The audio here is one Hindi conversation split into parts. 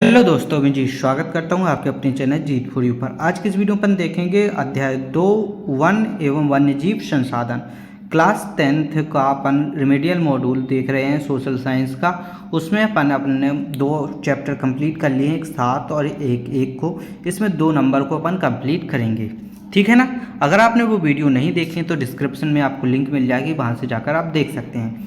हेलो दोस्तों, मैं जी स्वागत करता हूं आपके अपने चैनल जीत फॉर यू पर। आज की इस वीडियो में अपन देखेंगे अध्याय 2 वन एवं वन्यजीव संसाधन क्लास 10th का अपन रिमेडियल मॉड्यूल देख रहे हैं सोशल साइंस का। उसमें अपन अपने 2 चैप्टर कंप्लीट कर लिए हैं, एक 7 और एक को। इसमें 2 नंबर को अपन कंप्लीट करेंगे, ठीक है ना। अगर आपने वो वीडियो नहीं देखी तो डिस्क्रिप्शन में आपको लिंक मिल जाएगी, वहाँ से जाकर आप देख सकते हैं।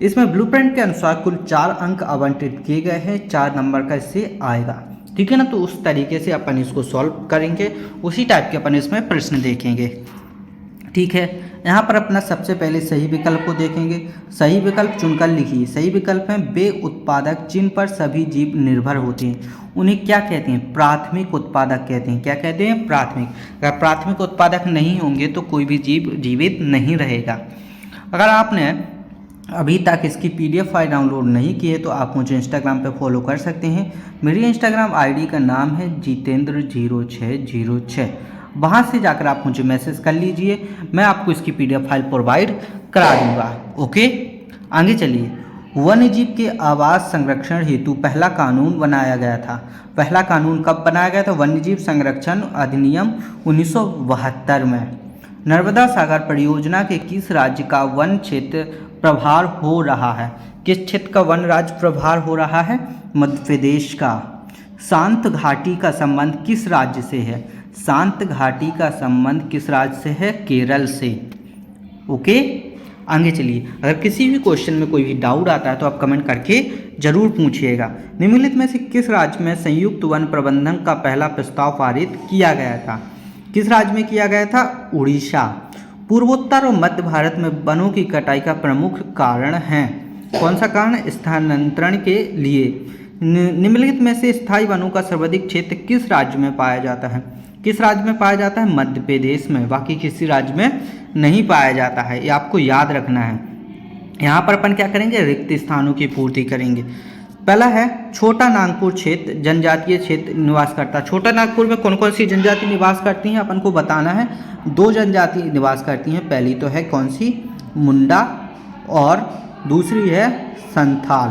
इसमें ब्लूप्रिंट के अनुसार कुल 4 अंक आवंटित किए गए हैं, 4 नंबर का इससे आएगा, ठीक है ना। तो उस तरीके से अपन इसको सॉल्व करेंगे, उसी टाइप के अपन इसमें प्रश्न देखेंगे, ठीक है। यहाँ पर अपना सबसे पहले सही विकल्प को देखेंगे। सही विकल्प चुनकर लिखिए। सही विकल्प है वे उत्पादक जिन पर सभी जीव निर्भर होते हैं उन्हें क्या कहते हैं? प्राथमिक उत्पादक कहते हैं। क्या कहते हैं? प्राथमिक। अगर प्राथमिक उत्पादक नहीं होंगे तो कोई भी जीव जीवित नहीं रहेगा। अगर आपने अभी तक इसकी PDF फाइल डाउनलोड नहीं की है तो आप मुझे इंस्टाग्राम पे फॉलो कर सकते हैं। मेरी इंस्टाग्राम ID का नाम है जितेंद्र0606। वहाँ से जाकर आप मुझे मैसेज कर लीजिए, मैं आपको इसकी PDF फाइल प्रोवाइड करा दूँगा। ओके, आगे चलिए। वन्यजीव के आवास संरक्षण हेतु पहला कानून बनाया गया था। पहला कानून कब बनाया गया था? वन्यजीव संरक्षण अधिनियम 1972 में। नर्मदा सागर परियोजना के किस राज्य का वन क्षेत्र प्रभार हो रहा है? किस क्षेत्र का वन राज्य प्रभार हो रहा है? मध्य प्रदेश का। शांत घाटी का संबंध किस राज्य से है? शांत घाटी का संबंध किस राज्य से है? केरल से। ओके, आगे चलिए। अगर किसी भी क्वेश्चन में कोई भी डाउट आता है तो आप कमेंट करके जरूर पूछिएगा। निम्नलिखित में से किस राज्य में संयुक्त वन प्रबंधन का पहला प्रस्ताव पारित किया गया था? किस राज्य में किया गया था? उड़ीसा। पूर्वोत्तर और मध्य भारत में वनों की कटाई का प्रमुख कारण है। कौन सा कारण? स्थानांतरण के लिए। निम्नलिखित में से स्थायी वनों का सर्वाधिक क्षेत्र किस राज्य में पाया जाता है? किस राज्य में पाया जाता है? मध्य प्रदेश में। बाकी किसी राज्य में नहीं पाया जाता है, ये आपको याद रखना है। यहाँ पर अपन क्या करेंगे? रिक्त स्थानों की पूर्ति करेंगे। पहला है छोटा नागपुर क्षेत्र जनजातीय क्षेत्र निवास करता है। छोटा नागपुर में कौन कौन सी जनजाति निवास करती हैं अपन को बताना है। 2 जनजाति निवास करती हैं। पहली तो है कौन सी? मुंडा, और दूसरी है संथाल।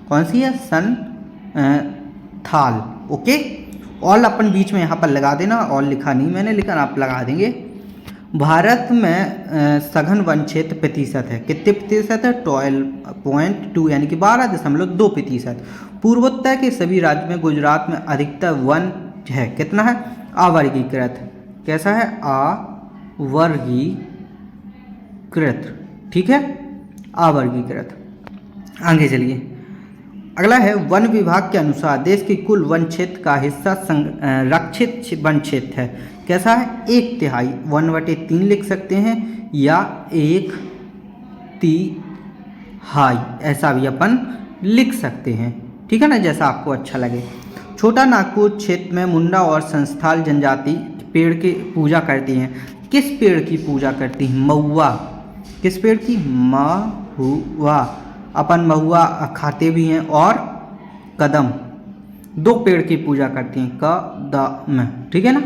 कौन सी है? संथाल। ओके, ऑल अपन बीच में यहाँ पर लगा देना। ऑल लिखा नहीं मैंने, लेकिन आप लगा देंगे। भारत में सघन वन क्षेत्र प्रतिशत है। कितने प्रतिशत है? 12.2 यानी कि 12.2%। पूर्वोत्तर के सभी राज्य में गुजरात में अधिकतर वन है। कितना है? अवर्गीकृत। कैसा है? अवर्गीकृत, ठीक है, अवर्गीकृत। आगे चलिए। अगला है वन विभाग के अनुसार देश के कुल वन क्षेत्र का हिस्सा संरक्षित वन क्षेत्र है। कैसा है? 1/3। 1/3 लिख सकते हैं या 1/3, ऐसा भी अपन लिख सकते हैं, ठीक है ना, जैसा आपको अच्छा लगे। छोटा नागपुर क्षेत्र में मुंडा और संथाल जनजाति पेड़ की पूजा करती हैं। किस पेड़ की पूजा करती हैं? महुआ। किस पेड़ की? महुआ। अपन महुआ खाते भी हैं। और कदम, 2 पेड़ की पूजा करती हैं, कदम, ठीक है ना।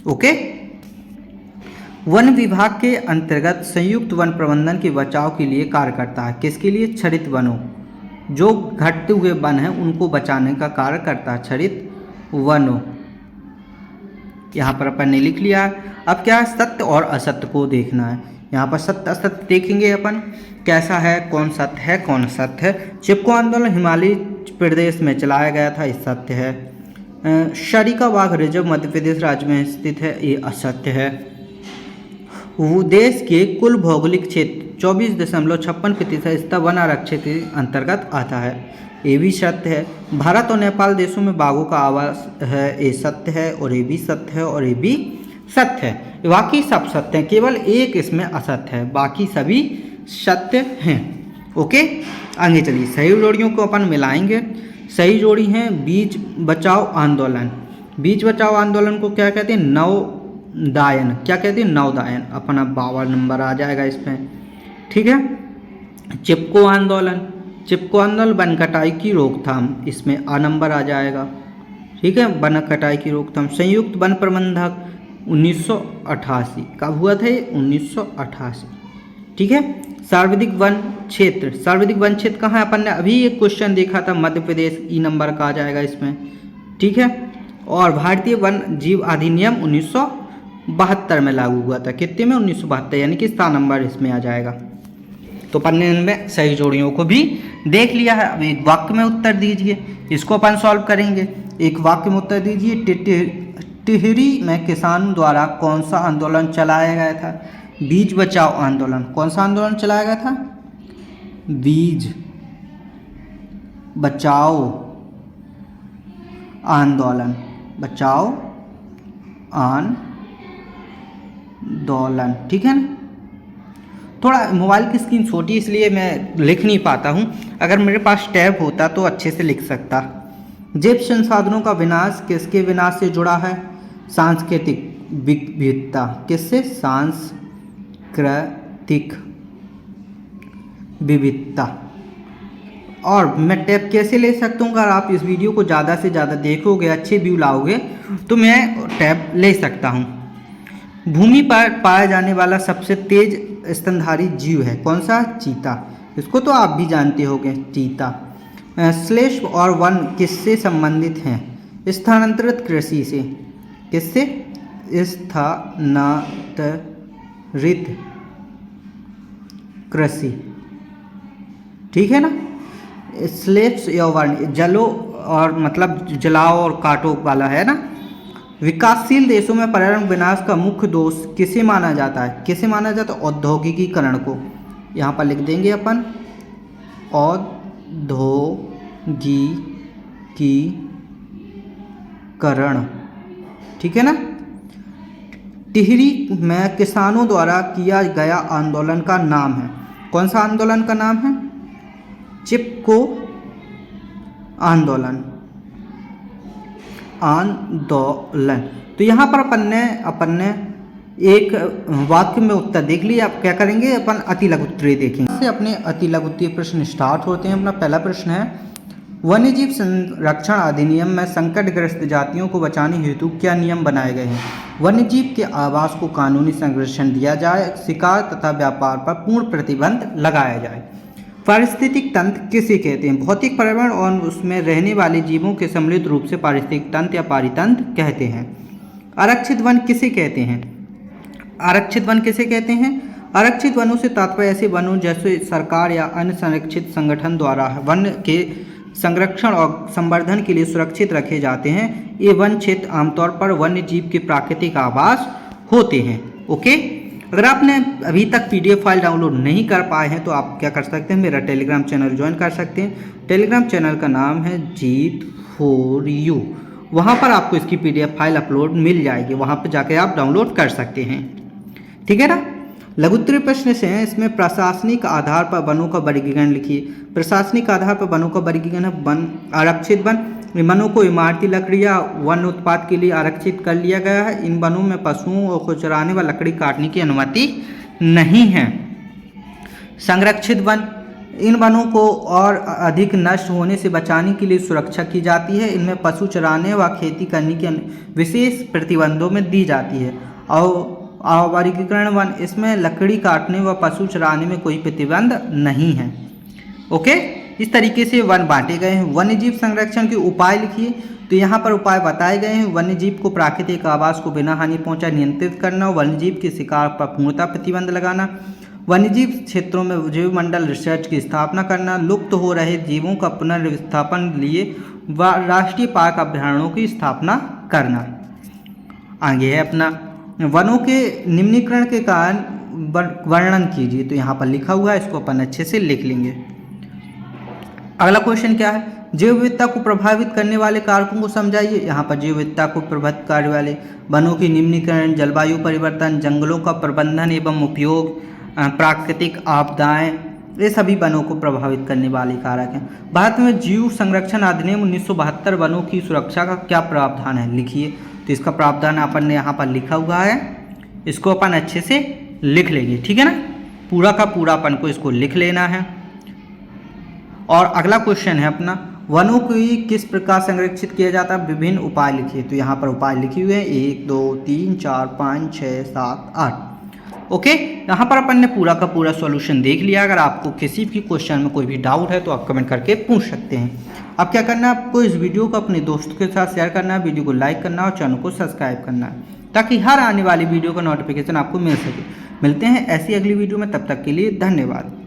ओके। वन विभाग के अंतर्गत संयुक्त वन प्रबंधन के बचाव के लिए कार्य करता है। किसके लिए? क्षरित वनों, जो घटते हुए वन हैं उनको बचाने का कार्य करता है, क्षरित वनों। यहाँ पर अपन ने लिख लिया है। अब क्या है? सत्य और असत्य को देखना है। यहाँ पर सत्य असत्य देखेंगे अपन, कैसा है, कौन सत्य है कौन असत्य है। चिपको आंदोलन हिमालय प्रदेश में चलाया गया था, ये सत्य है। शरीका बाघ रिजर्व मध्य प्रदेश राज्य में स्थित है, ये असत्य है। वो देश के कुल भौगोलिक क्षेत्र 24.56% इसका वन आरक्षित के अंतर्गत आता है, ये भी सत्य है। भारत और नेपाल देशों में बाघों का आवास है, ये सत्य है, और ये भी सत्य है, और ये भी सत्य है। बाकी सब सत्य हैं, केवल एक इसमें असत्य है, बाकी सभी सत्य हैं। ओके, आगे चलिए। सही जोड़ियों को अपन मिलाएंगे। सही जोड़ी है बीज बचाओ आंदोलन। बीज बचाओ आंदोलन को क्या कहते हैं? नवोदायन। क्या कहते हैं? नवोदायन। अपना 52 नंबर आ जाएगा इसमें, ठीक है। चिपको आंदोलन। चिपको आंदोलन वन कटाई की रोकथाम, इसमें A नंबर आ जाएगा, ठीक है, वन कटाई की रोकथाम। संयुक्त वन प्रबंधक 1988 कब हुआ था? 1988, ठीक है। सर्वाधिक वन क्षेत्र, सर्वाधिक वन क्षेत्र कहाँ है? अपन ने अभी एक क्वेश्चन देखा था, मध्य प्रदेश, ई नंबर का आ जाएगा इसमें, ठीक है। और भारतीय वन जीव अधिनियम 1972 में लागू हुआ था। कितने में? 1972, यानी कि 7 नंबर इसमें आ जाएगा। तो अपन ने इनमें सही जोड़ियों को भी देख लिया है। अब एक वाक्य में उत्तर दीजिए, इसको अपन सॉल्व करेंगे। एक वाक्य में उत्तर दीजिए, टिहरी में किसानों द्वारा कौन सा आंदोलन चलाया गया था? बीज बचाओ आंदोलन। कौन सा आंदोलन चलाया गया था? बीज बचाओ आंदोलन, बचाओ आंदोलन, ठीक है ना। थोड़ा मोबाइल की स्क्रीन छोटी इसलिए मैं लिख नहीं पाता हूँ, अगर मेरे पास टैब होता तो अच्छे से लिख सकता। जैव संसाधनों का विनाश किसके विनाश से जुड़ा है? सांस्कृतिक विविधता। किससे? सांस्कृतिक विविधता। और मैं टैब कैसे ले सकता हूँ? अगर आप इस वीडियो को ज़्यादा से ज़्यादा देखोगे, अच्छे व्यू लाओगे, तो मैं टैब ले सकता हूँ। भूमि पर पाया जाने वाला सबसे तेज स्तनधारी जीव है कौन सा? चीता। इसको तो आप भी जानते होंगे, चीता। श्लेष्म और वन किससे संबंधित हैं? स्थानांतरित कृषि से। किससे? स्थानांतरित कृषि, ठीक है ना। श्लेष्म या वन जलो और मतलब जलाओ और काटो वाला है ना। विकासशील देशों में पर्यावरण विनाश का मुख्य दोष किसे माना जाता है? किसे माना जाता है? औद्योगिकीकरण को। यहाँ पर लिख देंगे अपन, औद्योगिकीकरण, ठीक है ना। टिहरी में किसानों द्वारा किया गया आंदोलन का नाम है, कौन सा आंदोलन का नाम है? चिपको आंदोलन, आंदोलन। तो यहाँ पर अपन ने एक वाक्य में उत्तर देख लिया। आप क्या करेंगे? अपन अति लघु उत्तरीय देखेंगे। अपने अति लघु उत्तरीय प्रश्न स्टार्ट होते हैं। अपना पहला प्रश्न है, वन्यजीव संरक्षण अधिनियम में संकटग्रस्त जातियों को बचाने हेतु क्या नियम बनाए गए हैं? वन्यजीव के आवास को कानूनी संरक्षण दिया जाए, शिकार तथा व्यापार पर पूर्ण प्रतिबंध लगाया जाए। पारिस्थितिक तंत्र किसे कहते हैं? भौतिक पर्यावरण और उसमें रहने वाले जीवों के सम्मिलित रूप से पारिस्थितिक तंत्र या पारितंत्र कहते हैं। आरक्षित वन किसे कहते हैं? आरक्षित वन किसे कहते हैं? आरक्षित वनों से तात्पर्य ऐसे वनों जैसे सरकार या अन्य संरक्षित संगठन द्वारा वन के संरक्षण और संवर्धन के लिए सुरक्षित रखे जाते हैं। ये वन क्षेत्र आमतौर पर वन्य जीव के प्राकृतिक आवास होते हैं। ओके, अगर आपने अभी तक PDF फाइल डाउनलोड नहीं कर पाए हैं तो आप क्या कर सकते हैं? मेरा टेलीग्राम चैनल ज्वाइन कर सकते हैं। टेलीग्राम चैनल का नाम है Jeet4U। वहाँ पर आपको इसकी PDF फाइल अपलोड मिल जाएगी, वहाँ पर जाकर आप डाउनलोड कर सकते हैं, ठीक है ना। लघु उत्तरीय प्रश्न से हैं, इसमें प्रशासनिक आधार पर वनों का वर्गीकरण लिखिए। प्रशासनिक आधार पर वनों का वर्गीकरण है वन, आरक्षित वन। वनों को इमारती लकड़ियाँ वन उत्पाद के लिए आरक्षित कर लिया गया है। इन वनों में पशुओं को चराने व लकड़ी काटने की अनुमति नहीं है। संरक्षित वन, इन वनों को और अधिक नष्ट होने से बचाने के लिए सुरक्षा की जाती है। इनमें पशु चराने व खेती करने की विशेष प्रतिबंधों में दी जाती है। और वर्गीकरण वन, इसमें लकड़ी काटने व पशु चराने में कोई प्रतिबंध नहीं है। ओके, इस तरीके से वन बांटे गए हैं। वन्यजीव संरक्षण के उपाय लिखिए। तो यहाँ पर उपाय बताए गए हैं। वन्यजीव को प्राकृतिक आवास को बिना हानि पहुँचाए नियंत्रित करना, वन्यजीव के शिकार पर पूर्णतः प्रतिबंध लगाना, वन्यजीव क्षेत्रों में जीव मंडल रिसर्च की स्थापना करना, लुप्त हो रहे जीवों का पुनर्विस्थापन लिए राष्ट्रीय पार्क अभ्यारण्यों की स्थापना करना। आगे है अपना वनों के निम्नीकरण के कारण वर्णन कीजिए। तो यहाँ पर लिखा हुआ है, इसको अपन अच्छे से लिख लेंगे। अगला क्वेश्चन क्या है? जैव विविधता को प्रभावित करने वाले कारकों को समझाइए। यहाँ पर जैव विविधता को प्रभावित करने वाले वनों की निम्नीकरण, जलवायु परिवर्तन, जंगलों का प्रबंधन एवं उपयोग, प्राकृतिक आपदाएं, ये सभी वनों को प्रभावित करने वाले कारक हैं। भारत में जीव संरक्षण अधिनियम 1972 वनों की सुरक्षा का क्या प्रावधान है? लिखिए। तो इसका प्रावधान अपन ने यहाँ पर लिखा हुआ है, इसको अपन अच्छे से लिख लेंगे, ठीक है ना। पूरा का पूरा अपन को इसको लिख लेना है। और अगला क्वेश्चन है अपना, वनों को किस प्रकार संरक्षित किया जाता है? विभिन्न उपाय लिखिए। तो यहाँ पर उपाय लिखे हुए हैं 1 2 3 4 5 6 7 8। ओके, यहाँ पर अपन ने पूरा का पूरा सॉल्यूशन देख लिया। अगर आपको किसी भी क्वेश्चन में कोई भी डाउट है तो आप कमेंट करके पूछ सकते हैं। अब क्या करना है, आपको इस वीडियो को अपने दोस्तों के साथ शेयर करना है, वीडियो को लाइक करना है और चैनल को सब्सक्राइब करना है, ताकि हर आने वाली वीडियो का नोटिफिकेशन आपको मिल सके। मिलते हैं ऐसी अगली वीडियो में, तब तक के लिए धन्यवाद।